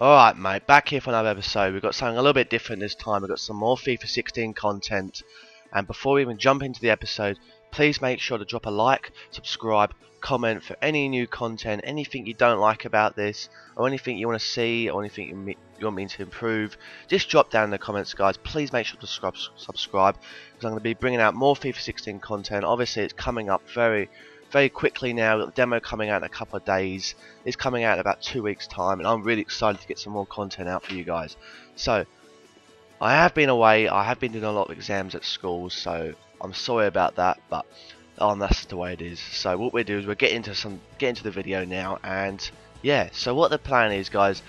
Alright mate, back here for another episode. We've got something a little bit different this time. We've got some more FIFA 16 content. And before we even jump into the episode, please make sure to drop a like, subscribe, comment for any new content, anything you don't like about this, or anything you want to see, or anything you want me to improve. Just drop down in the comments guys. Please make sure to subscribe, because I'm going to be bringing out more FIFA 16 content. Obviously it's coming up very quickly now. We've got the demo coming out in a couple of days. It's coming out in about 2 weeks time, and I'm really excited to get some more content out for you guys. So I have been away, I have been doing a lot of exams at school, so I'm sorry about that, but that's the way it is. So what we do is we'll get into the video now, and yeah, so what the plan is guys,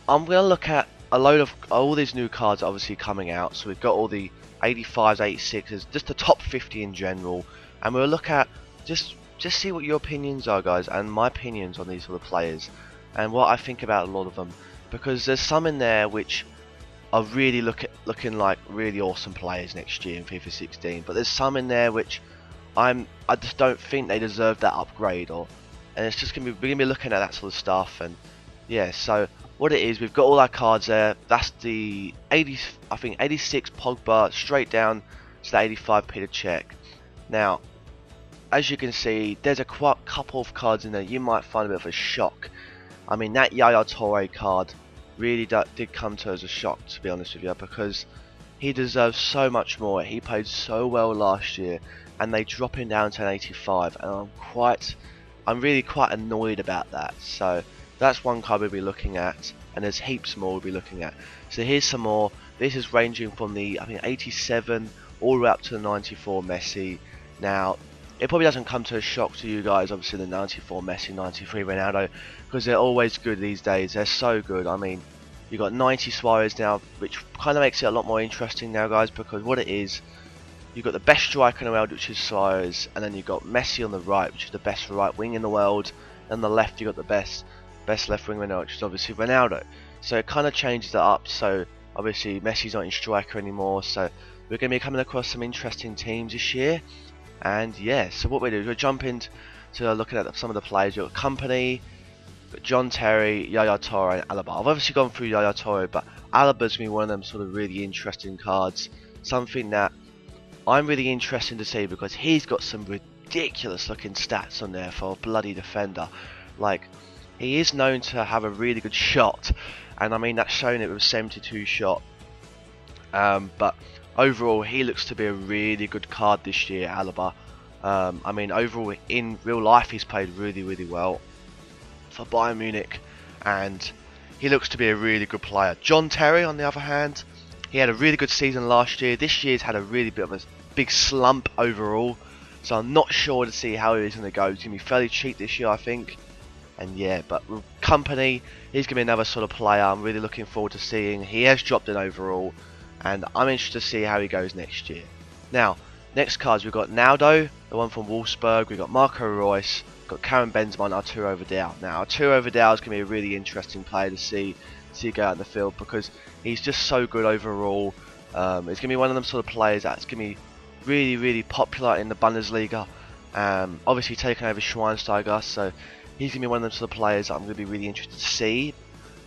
I'm going to look at a load of all these new cards obviously coming out. So we've got all the 85s, 86s, just the top 50 in general, and we'll look at just see what your opinions are guys, and my opinions on these sort of players, and what I think about a lot of them, because there's some in there which are really looking like really awesome players next year in FIFA 16, but there's some in there which I just don't think they deserve that upgrade, and it's just we're gonna be looking at that sort of stuff. And yeah, so what it is, we've got all our cards there. That's the 80, I think 86 Pogba straight down to the 85 Peter Cech. Now as you can see, there's a couple of cards in there you might find a bit of a shock. I mean, that Yaya Toure card really did come to as a shock, to be honest with you, because he deserves so much more. He played so well last year, and they drop him down to an 85, and I'm really quite annoyed about that. So that's one card we'll be looking at, and there's heaps more we'll be looking at. So here's some more. This is ranging from the, I think, 87 all the way up to the 94 Messi. Now it probably doesn't come to a shock to you guys, obviously, the 94 Messi, 93 Ronaldo, because they're always good these days. They're so good. I mean, you've got 90 Suarez now, which kind of makes it a lot more interesting now, guys, because what it is, you've got the best striker in the world, which is Suarez, and then you've got Messi on the right, which is the best right wing in the world, and on the left you've got the best left wing in the world, which is obviously Ronaldo. So it kind of changes it up. So obviously Messi's not in striker anymore, so we're going to be coming across some interesting teams this year. And yeah, so what we do is we'll jump into looking at some of the players. You've got Kompany, John Terry, Yaya Toure, and Alaba. I've obviously gone through Yaya Toure, but Alaba's going to be one of them sort of really interesting cards. Something that I'm really interested to see, because he's got some ridiculous looking stats on there for a bloody defender. Like, he is known to have a really good shot, and I mean that's shown it with 72 shot. But overall, he looks to be a really good card this year, Alaba. I mean, overall, in real life, he's played really well for Bayern Munich, and he looks to be a really good player. John Terry, on the other hand, he had a really good season last year. This year's had a really bit of a big slump overall, so I'm not sure to see how he's going to go. He's going to be fairly cheap this year, I think. And yeah, but with Kompany, he's going to be another sort of player I'm really looking forward to seeing. He has dropped in overall, and I'm interested to see how he goes next year. Now, next cards, we've got Naldo, the one from Wolfsburg. We've got Marco Reus, got Karim Benzema, and Arturo Vidal. Now, Arturo Vidal is going to be a really interesting player to see go out in the field, because he's just so good overall. He's going to be one of them sort of players that's going to be really popular in the Bundesliga. Obviously taking over Schweinsteiger, so he's going to be one of them sort of players that I'm going to be really interested to see.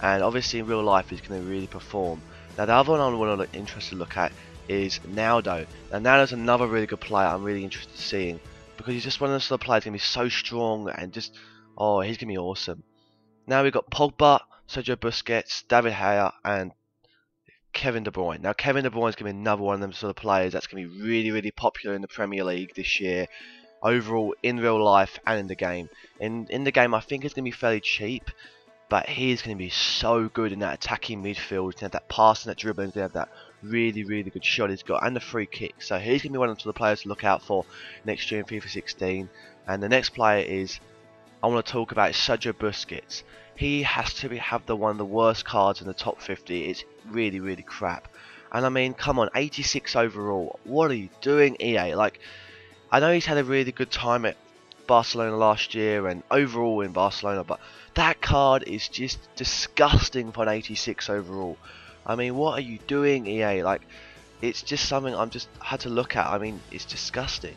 And obviously in real life he's going to really perform. Now the other one I'm interested to look at is Naldo. Now Naldo's another really good player I'm really interested in seeing, because he's just one of those sort of players going to be so strong, and just, oh, he's going to be awesome. Now we've got Pogba, Sergio Busquets, David Gea, and Kevin De Bruyne. Now Kevin De Bruyne is going to be another one of them sort of players that's going to be really popular in the Premier League this year, overall, in real life and in the game. In the game, I think it's going to be fairly cheap, but he's going to be so good in that attacking midfield. He's going to have that pass and that dribbling. He's going to have that really good shot he's got, and the free kick. So he's going to be one of the players to look out for next year in FIFA 16. And the next player I want to talk about is Sergio Busquets. He has to have one of the worst cards in the top 50. It's really crap. And I mean, come on, 86 overall. What are you doing, EA? Like, I know he's had a really good time at Barcelona last year and overall in Barcelona, but that card is just disgusting for an 86 overall. I mean, what are you doing, EA? Like, it's just something I'm just had to look at. I mean, it's disgusting.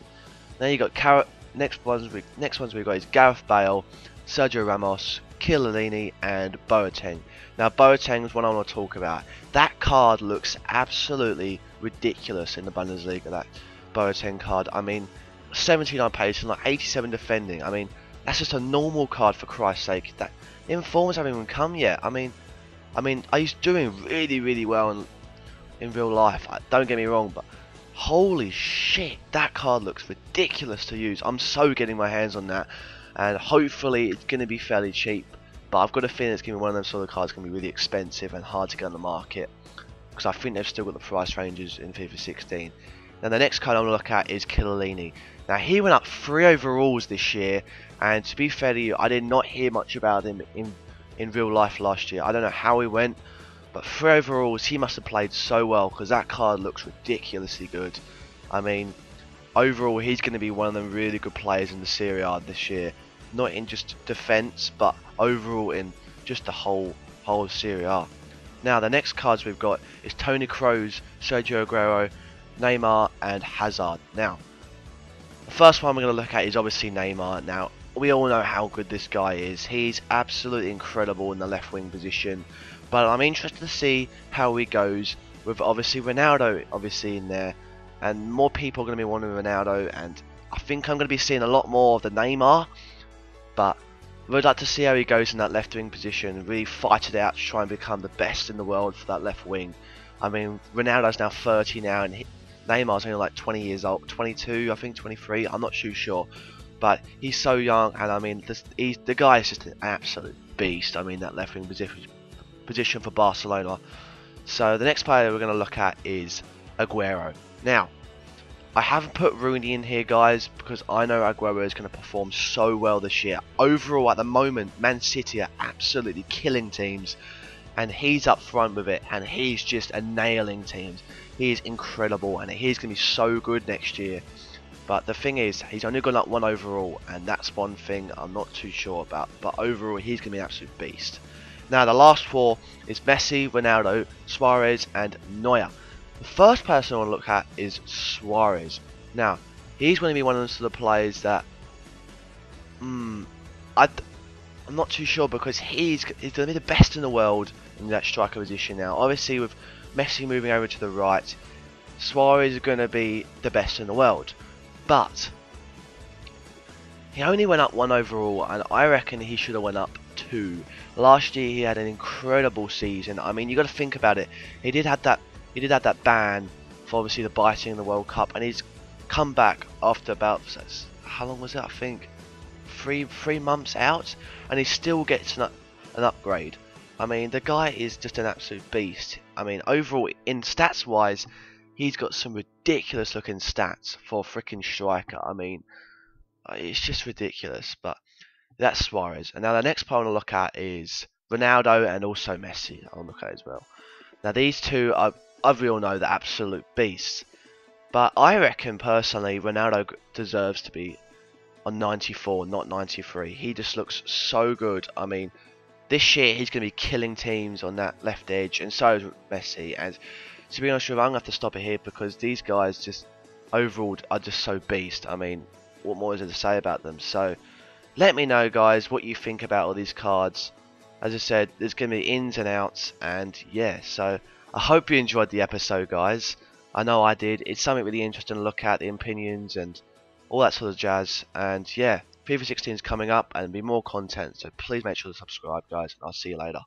Then you got next ones we got is Gareth Bale, Sergio Ramos, Chiellini, and Boateng. Now Boateng is one I want to talk about. That card looks absolutely ridiculous in the Bundesliga, that Boateng card. I mean, 79 pace and like 87 defending. I mean, that's just a normal card, for Christ's sake. That informs haven't even come yet. I mean, he's doing really well in real life. Don't get me wrong, but holy shit, that card looks ridiculous to use. I'm so getting my hands on that, and hopefully it's going to be fairly cheap. But I've got a feeling it's going to be one of those sort of cards going to be really expensive and hard to get on the market, because I think they've still got the price ranges in FIFA 16. Now the next card I'm going to look at is Chiellini. Now he went up 3 overalls this year, and to be fair to you, I did not hear much about him in real life last year. I don't know how he went, but 3 overalls, he must have played so well, because that card looks ridiculously good. I mean, overall he's going to be one of them really good players in the Serie A this year. Not in just defence, but overall in just the whole Serie A. Now the next cards we've got is Toni Kroos, Sergio Aguero, Neymar and Hazard. Now, the first one we're going to look at is obviously Neymar. Now, we all know how good this guy is. He's absolutely incredible in the left wing position. But I'm interested to see how he goes with obviously Ronaldo obviously in there. And more people are going to be wanting Ronaldo. And I think I'm going to be seeing a lot more of the Neymar. But we'd like to see how he goes in that left wing position. Really fight it out to try and become the best in the world for that left wing. I mean, Ronaldo's now 30 now, and Neymar's only like 20 years old, 22, I think 23. I'm not too sure, but he's so young, and I mean, the guy is just an absolute beast. I mean, that left wing position for Barcelona. So the next player we're going to look at is Aguero. Now, I haven't put Rooney in here, guys, because I know Aguero is going to perform so well this year. Overall, at the moment, Man City are absolutely killing teams, and he's up front with it, and he's just a nailing teams. He is incredible, and he's going to be so good next year. But the thing is, he's only gone up 1 overall, and that's one thing I'm not too sure about. But overall, he's going to be an absolute beast. Now, the last 4 is Messi, Ronaldo, Suarez, and Neuer. The first person I want to look at is Suarez. Now, he's going to be one of those sort of players that I'm not too sure, because he's going to be the best in the world in that striker position now. Obviously, with Messi moving over to the right, Suarez is going to be the best in the world. But he only went up 1 overall, and I reckon he should have went up 2. Last year he had an incredible season. I mean, you got to think about it. He did have that ban for obviously the biting in the World Cup, and he's come back after about, how long was it? I think three months out, and he still gets an upgrade. I mean, the guy is just an absolute beast. I mean, overall, in stats wise, he's got some ridiculous looking stats for a freaking striker. I mean, it's just ridiculous. But that's Suarez. And now the next player I want to look at is Ronaldo and also Messi. I'll look at as well. Now these two are, we all know, the absolute beasts. But I reckon personally, Ronaldo deserves to be on 94, not 93. He just looks so good. I mean, this year he's going to be killing teams on that left edge, and so is Messi. And to be honest with you, I'm going to have to stop it here, because these guys just overall are just so beast. I mean, what more is there to say about them? So let me know, guys, what you think about all these cards. As I said, there's going to be ins and outs, and yeah, so I hope you enjoyed the episode, guys. I know I did. It's something really interesting to look at, the opinions and all that sort of jazz. And yeah, FIFA 16 is coming up, and there'll be more content, so please make sure to subscribe, guys, and I'll see you later.